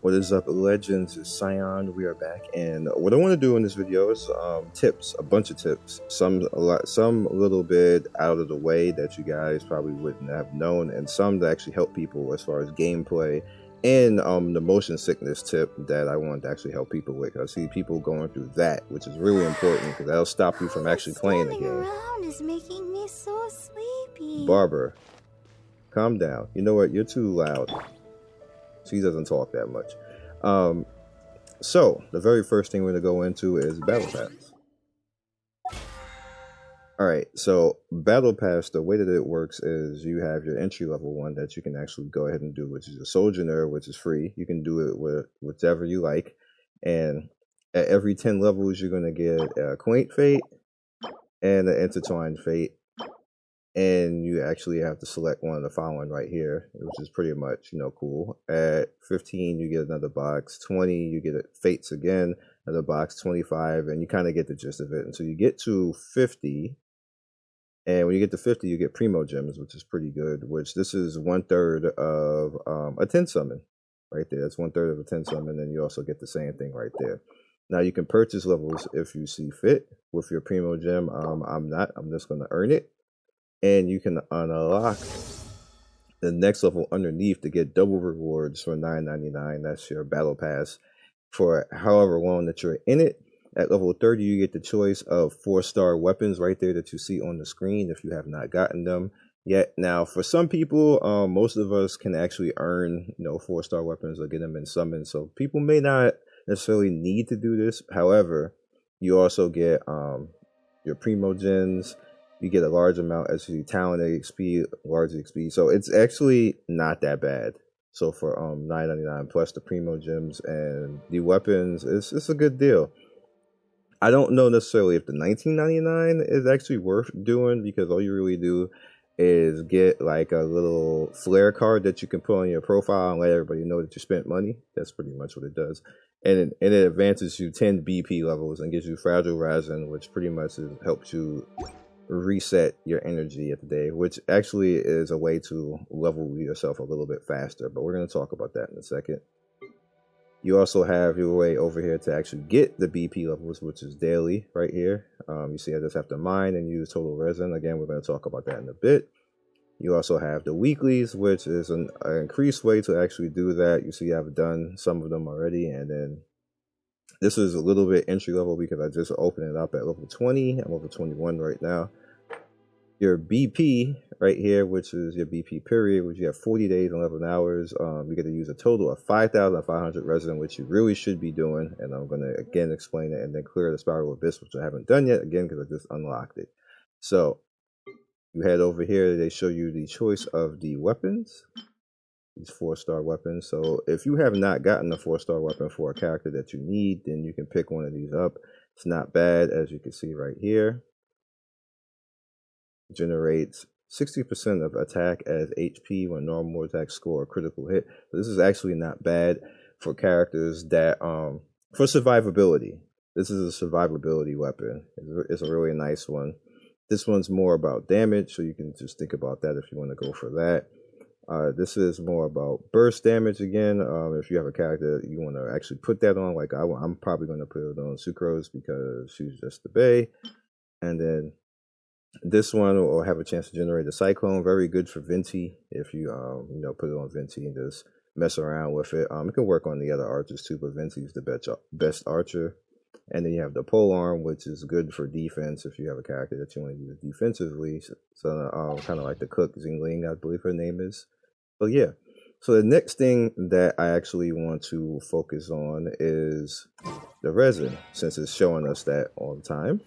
What is up, legends? It's Scion. We are back, and what I want to do in this video is tips, a bunch of tips. Some a little bit out of the way that you guys probably wouldn't have known, and some that actually help people as far as gameplay and the motion sickness tip that I want to actually help people with. I see people going through that, which is really important because that'll stop you from actually playing the game. Around is making me so sleepy. Barber, calm down. You know what? You're too loud. She doesn't talk that much. So the very first thing we're going to go into is Battle Pass. Alright, so Battle Pass, the way that it works is you have your entry level one that you can actually go ahead and do, which is a Sojourner, which is free. You can do it with whatever you like. And at every 10 levels, you're going to get a Quaint Fate and an Intertwined Fate. And you actually have to select one of the following right here, which is pretty much, you know, cool. At 15, you get another box. 20, you get Fates again, another box. 25, and you kind of get the gist of it. And so you get to 50, and when you get to 50, you get Primo Gems, which is pretty good, which this is 1/3 of a 10 summon right there. That's 1/3 of a 10 summon, and you also get the same thing right there. Now, you can purchase levels if you see fit with your Primo Gem. I'm not. I'm just going to earn it. And you can unlock the next level underneath to get double rewards for $9.99. That's your Battle Pass for however long that you're in it. At level 30, you get the choice of 4-star weapons right there that you see on the screen if you have not gotten them yet. Now, for some people, most of us can actually earn, 4-star weapons or get them in summons. So people may not necessarily need to do this. However, you also get your Primo Gens. You get a large amount as you talent XP, large XP. So it's actually not that bad. So for $9.99 plus the Primo Gems and the weapons, it's a good deal. I don't know necessarily if the $19.99 is actually worth doing, because all you really do is get like a little flare card that you can put on your profile and let everybody know that you spent money. That's pretty much what it does. And it advances you 10 BP levels and gives you Fragile Resin, which pretty much helps you reset your energy at the day, which actually is a way to level yourself a little bit faster, but we're going to talk about that in a second. You also have your way over here to actually get the BP levels, which is daily right here. You see I just have to mine and use total resin. Again, we're going to talk about that in a bit. You also have the weeklies, which is an increased way to actually do that. You see I've done some of them already, and then this is a little bit entry level because I just opened it up at level 20. I'm level 21 right now. Your BP right here, which is your BP period, which you have 40 days and 11 hours. You get to use a total of 5,500 resin, which you really should be doing. And I'm going to again explain it and then clear the Spiral Abyss, which I haven't done yet, again, because I just unlocked it. So you head over here. They show you the choice of the weapons. These 4-star weapons. So if you have not gotten a 4-star weapon for a character that you need, then you can pick one of these up. It's not bad, as you can see right here. Generates 60% of attack as HP when normal attack score a critical hit. So this is actually not bad for characters that for survivability. This is a survivability weapon. It's a really nice one. This one's more about damage, so you can just think about that if you want to go for that. This is more about burst damage again. If you have a character that you want to actually put that on, like I'm probably going to put it on Sucrose because she's just the bae. And then this one will have a chance to generate a Cyclone. Very good for Venti if you put it on Venti and just mess around with it. It can work on the other archers too, but Venti is the best archer. And then you have the Polearm, which is good for defense if you have a character that you want to use defensively. So kind of like the Cook Zingling, I believe her name is. So yeah. So the next thing that I actually want to focus on is the resin, since it's showing us that all the time.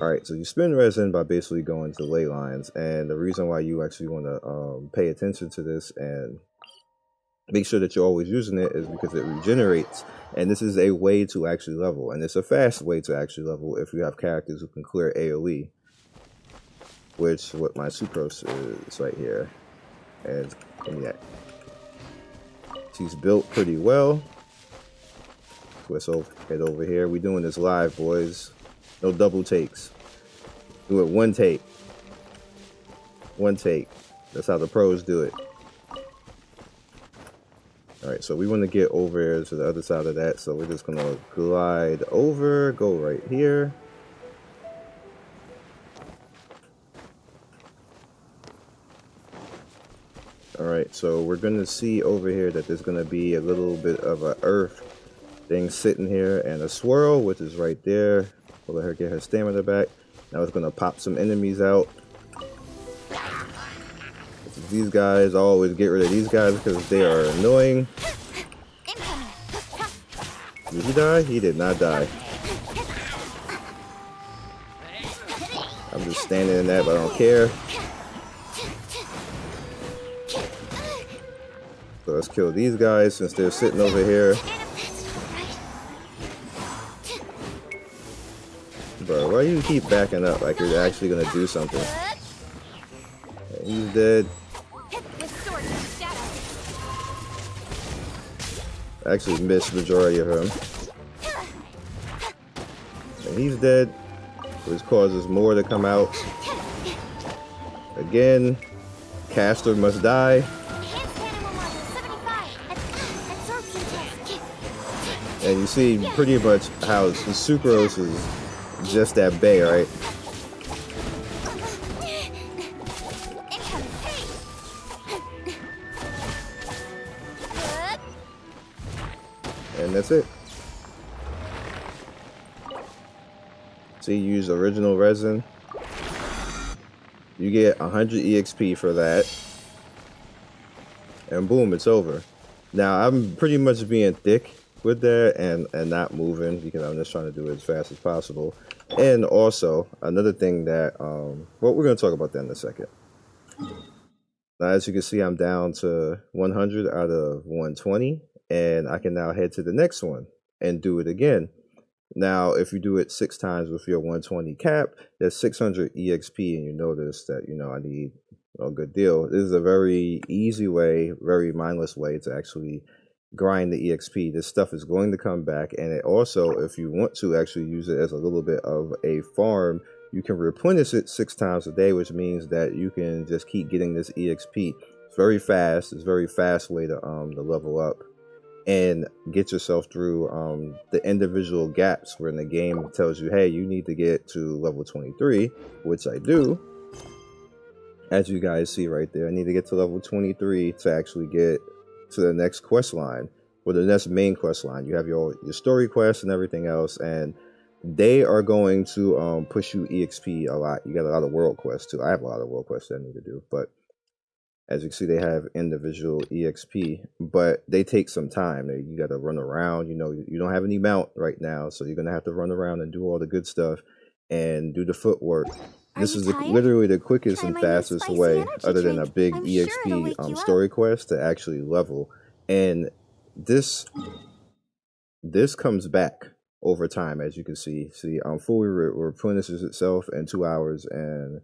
Alright, so you spend resin by basically going to ley lines, and the reason why you actually want to pay attention to this and make sure that you're always using it is because it regenerates, and this is a way to actually level, and it's a fast way to actually level if you have characters who can clear AoE, which what my Sucrose is right here. And yeah, she's built pretty well. Let's head over here. We're doing this live, boys. No double takes. Do it one take. One take. That's how the pros do it. Alright, so we want to get over to the other side of that, so we're just going to glide over, go right here. Alright, so we're going to see over here that there's going to be a little bit of a earth thing sitting here, and a swirl, which is right there. We'll let her get her stamina back. Now it's going to pop some enemies out. These guys, I always get rid of these guys because they are annoying. Did he die? He did not die. I'm just standing in that, but I don't care. So let's kill these guys since they're sitting over here. Bro, why do you keep backing up like you're actually gonna do something? Okay, he's dead. I actually missed the majority of him. And he's dead, which causes more to come out. Again, caster must die. And you see pretty much how the sucrose is just at bay, right? And that's it. See, use original resin. You get 100 EXP for that. And boom, it's over. Now, I'm pretty much being thick with that and not moving because I'm just trying to do it as fast as possible. And also, another thing that, well, we're going to talk about that in a second. Now, as you can see, I'm down to 100 out of 120. And I can now head to the next one and do it again. Now, if you do it 6 times with your 120 cap, that's 600 EXP, and you notice that, you know, I need a good deal. This is a very easy way, very mindless way to actually grind the EXP. This stuff is going to come back, and it also, if you want to actually use it as a little bit of a farm, you can replenish it 6 times a day, which means that you can just keep getting this EXP. It's very fast. It's a very fast way to level up and get yourself through the individual gaps where in the game tells you, hey, you need to get to level 23, which I do. As you guys see right there, I need to get to level 23 to actually get to the next quest line, or the next main quest line. You have your story quests and everything else, and they are going to push you EXP a lot. You got a lot of world quests too. I have a lot of world quests that I need to do, but as you can see, they have individual EXP, but they take some time. You got to run around. You know, you don't have any mount right now, so you're going to have to run around and do all the good stuff and do the footwork. This is literally the quickest and fastest way, other than a big EXP story quest, to actually level. And this comes back over time, as you can see. See, fully replenishes itself in 2 hours and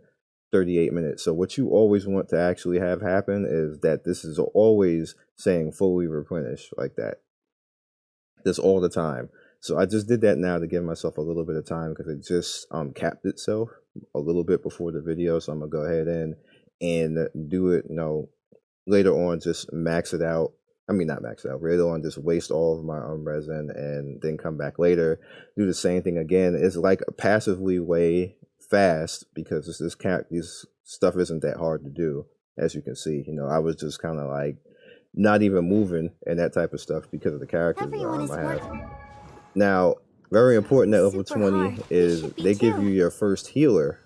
38 minutes. So what you always want to actually have happen is that this is always saying fully replenish like that. This all the time. So I just did that now to give myself a little bit of time because it just capped itself a little bit before the video. So I'm gonna go ahead and do it, you know, later on, just max it out. I mean, not max it out, later on, just waste all of my resin and then come back later, do the same thing again. It's like passively way fast because this stuff isn't that hard to do, as you can see. You know, I was just kind of like not even moving and that type of stuff because of the characters I have. Now, very important at level 20 is they give you your first healer,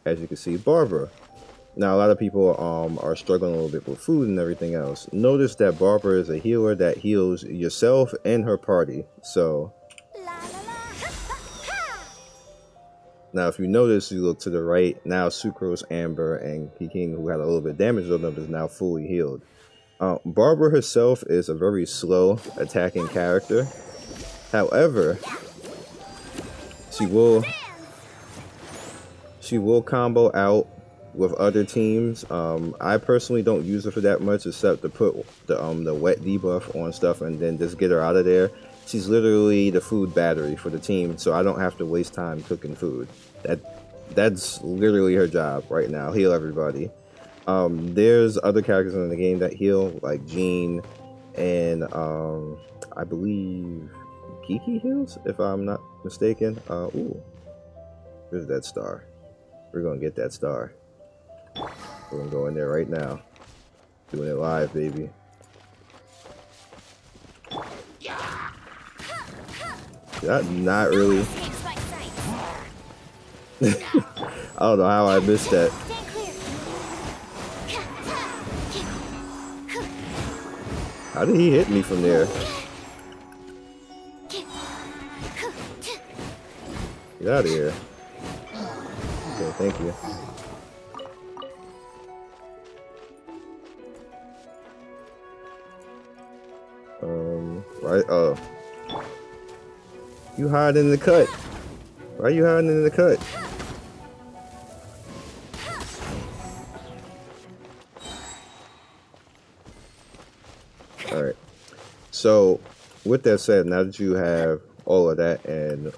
as you can see, Barbara. Now, a lot of people are struggling a little bit with food and everything else. Notice that Barbara is a healer that heals yourself and her party. So now, if you notice, you look to the right, now Sucrose, Amber, and Kiking, who had a little bit of damage on them, is now fully healed. Barbara herself is a very slow attacking character. However, she will combo out with other teams. I personally don't use her for that much, except to put the wet debuff on stuff and then just get her out of there. She's literally the food battery for the team, so I don't have to waste time cooking food. That's literally her job right now. Heal everybody. There's other characters in the game that heal, like Jean, and I believe Kiki heals, if I'm not mistaken. Ooh, where's that star? We're gonna get that star. We're gonna go in there right now. Doing it live, baby. Not really. I don't know how I missed that. How did he hit me from there? Get out of here. Okay, thank you. Right, oh. You hiding in the cut. Why are you hiding in the cut? Alright. So, with that said, now that you have all of that and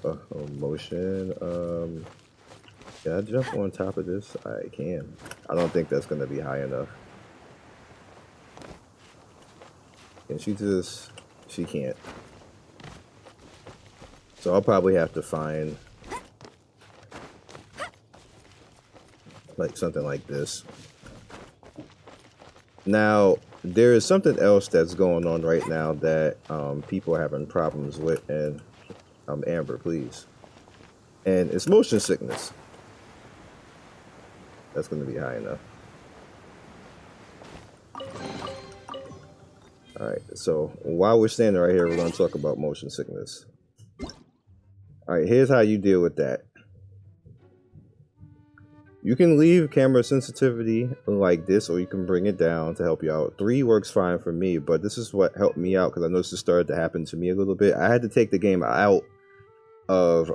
motion, can I jump on top of this? I can. I don't think that's going to be high enough. Can she just... She can't. So I'll probably have to find like something like this. Now, there is something else that's going on right now that people are having problems with, and Amber, please. And it's motion sickness. That's going to be high enough. Alright, so while we're standing right here, we're going to talk about motion sickness. Alright, here's how you deal with that. You can leave camera sensitivity like this, or you can bring it down to help you out. 3 works fine for me, but this is what helped me out because I noticed it started to happen to me a little bit. I had to take the game out of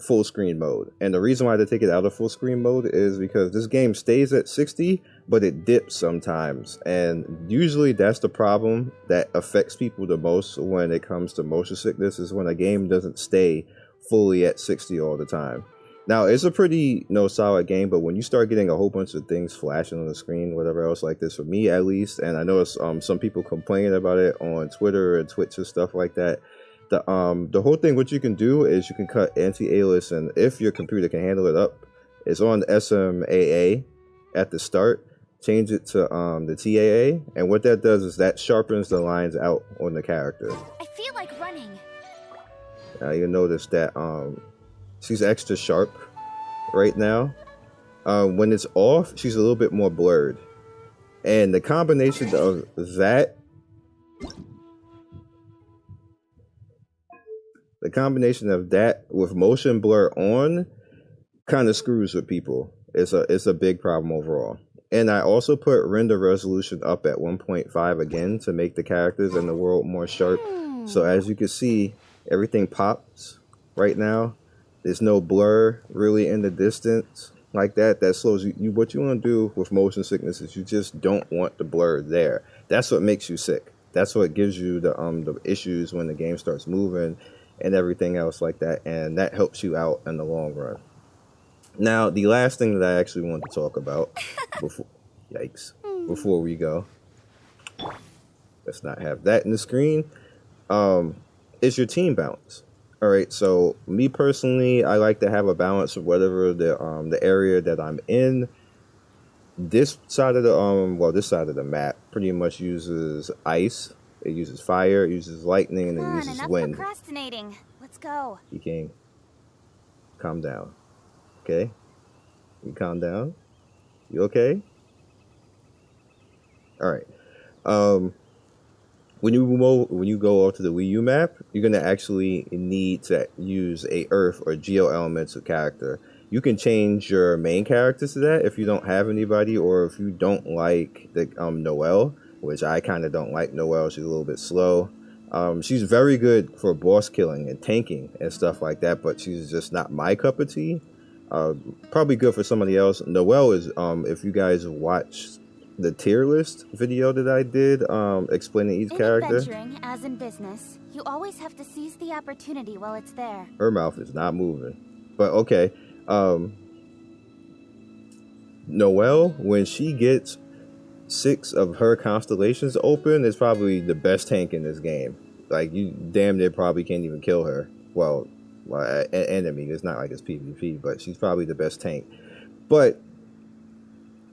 full screen mode. And the reason why I had to take it out of full screen mode is because this game stays at 60, but it dips sometimes. And usually that's the problem that affects people the most when it comes to motion sickness, is when a game doesn't stay fully at 60 all the time. Now, it's a pretty solid game, but when you start getting a whole bunch of things flashing on the screen, whatever else like this, for me at least, and I know it's, some people complaining about it on Twitter and Twitch and stuff like that, the whole thing, what you can do is you can cut anti-alias, and if your computer can handle it up, it's on SMAA at the start, change it to the TAA, and what that does is that sharpens the lines out on the character. I feel like running. Now you'll notice that she's extra sharp right now. When it's off, she's a little bit more blurred. And the combination of that, with motion blur on kind of screws with people. It's a big problem overall. And I also put render resolution up at 1.5 again to make the characters and the world more sharp. So as you can see, everything pops right now. There's no blur really in the distance like that. That slows you. What you want to do with motion sickness is you just don't want the blur there. That's what makes you sick. That's what gives you the issues when the game starts moving and everything else like that. And that helps you out in the long run. Now, the last thing that I actually want to talk about before we go, let's not have that in the screen, is your team balance. All right, so me personally, I like to have a balance of whatever the area that I'm in. This side of the this side of the map pretty much uses ice. It uses fire, it uses lightning, and it uses wind. Procrastinating. Let's go. You can calm down. Okay? You calm down? You okay? Alright. When you go off to the Wii U map, you're going to actually need to use a Earth or Geo Elemental character. You can change your main characters to that if you don't have anybody, or if you don't like the Noelle, which I kind of don't like Noelle. She's a little bit slow. She's very good for boss killing and tanking and stuff like that, but she's just not my cup of tea. Probably good for somebody else. Noelle is, if you guys watched the tier list video that I did explaining each character. Adventuring, as in business, You always have to seize the opportunity while it's there. Her mouth is not moving. But okay. Noelle, when she gets 6 of her constellations open, is probably the best tank in this game. Like, you damn near probably can't even kill her. Well, an enemy. It's not like it's PvP, but she's probably the best tank. But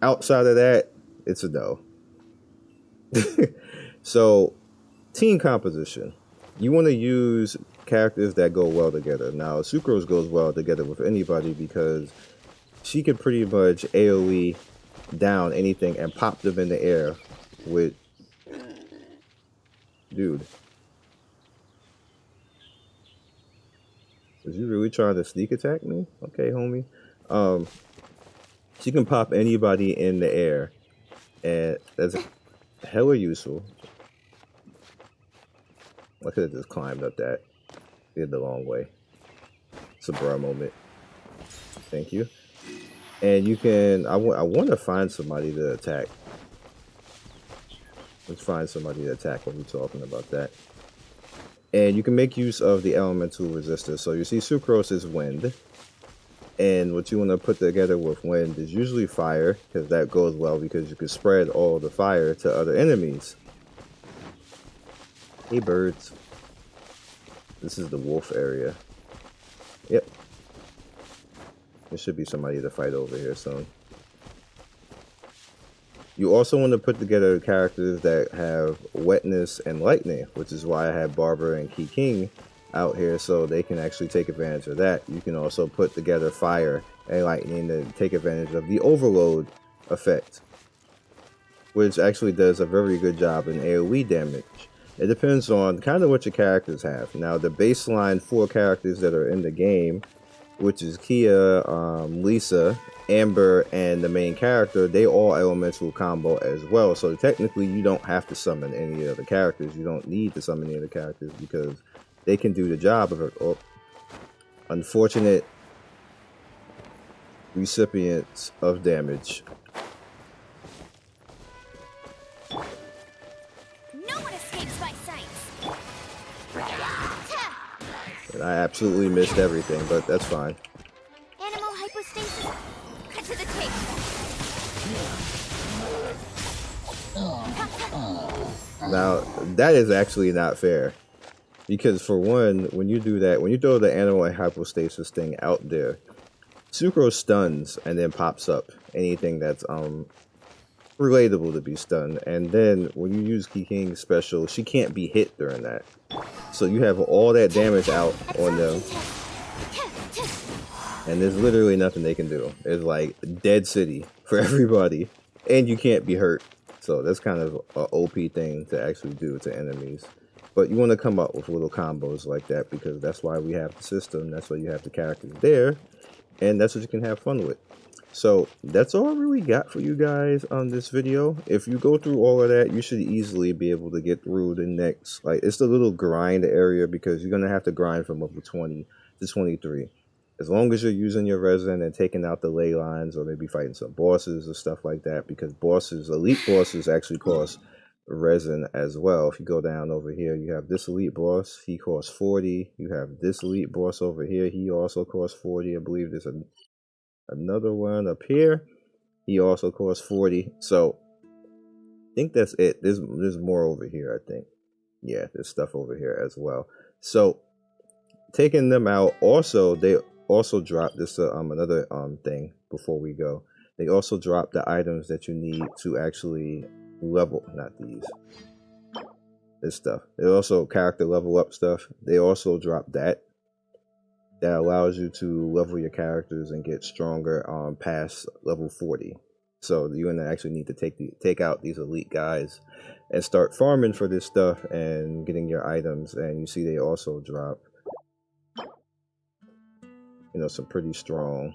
outside of that, it's a no. So, team composition. You want to use characters that go well together. Now, Sucrose goes well together with anybody because she can pretty much AoE down anything and pop them in the air with... Dude. Is you really trying to sneak attack me? Okay, homie. She can pop anybody in the air, and that's hella useful. I could have just climbed up that. Did the long way. It's a bra moment. Thank you. And you can... I want to find somebody to attack. Let's find somebody to attack when we're talking about that. And you can make use of the elemental resistors. So you see Sucrose is wind. And what you want to put together with wind is usually fire, because that goes well because you can spread all the fire to other enemies. Hey birds. This is the wolf area. Yep. There should be somebody to fight over here soon. You also want to put together characters that have wetness and lightning, which is why I have Barber and Key King out here, so they can actually take advantage of that. You can also put together fire and lightning to take advantage of the overload effect, which actually does a very good job in AoE damage. It depends on kind of what your characters have. Now, the baseline 4 characters that are in the game, which is Kia, Lisa, Amber, and the main character, they all elemental combo as well. So technically, you don't have to summon any of the characters. You don't need to summon any of the characters because they can do the job of it. Oh, unfortunate recipients of damage. No one escapes my sights. And I absolutely missed everything, but that's fine. Animal hypostasis. Cut to the tape. Now, that is actually not fair. Because for one, when you do that, when you throw the animal hypostasis thing out there, Sucrose stuns and then pops up anything that's relatable to be stunned. And then when you use Key King's special, she can't be hit during that. So you have all that damage out on them. And there's literally nothing they can do. It's like dead city for everybody. And you can't be hurt. So that's kind of an OP thing to actually do to enemies. But you want to come up with little combos like that because that's why we have the system. That's why you have the characters there. And that's what you can have fun with. So that's all I really got for you guys on this video. If you go through all of that, you should easily be able to get through the next. Like, it's the little grind area because you're going to have to grind from level 20 to 23. As long as you're using your resin and taking out the ley lines or maybe fighting some bosses or stuff like that, because bosses, elite bosses actually cost resin as well. If you go down over here, you have this elite boss, he costs 40. You have this elite boss over here, he also costs 40. I believe there's another one up here, he also costs 40. So I think that's it. There's more over here, I think. Yeah, there's stuff over here as well. So taking them out, also they also drop this another thing before we go. They also drop the items that you need to actually level, not these, this stuff. They also character level up stuff. They also drop that allows you to level your characters and get stronger past level 40. So you're gonna actually need to take out these elite guys and start farming for this stuff and getting your items. And you see they also drop, you know, some pretty strong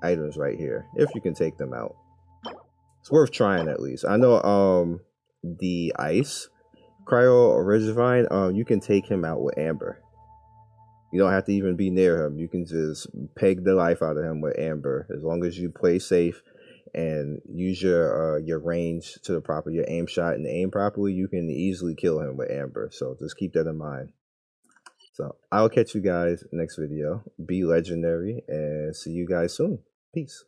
items right here if you can take them out. It's worth trying at least. I know the ice cryo Regivine, you can take him out with Amber. You don't have to even be near him. You can just peg the life out of him with Amber as long as you play safe and use your range to the proper, your aim shot and aim properly, you can easily kill him with Amber. So just keep that in mind. So I'll catch you guys next video. Be legendary and see you guys soon. Peace.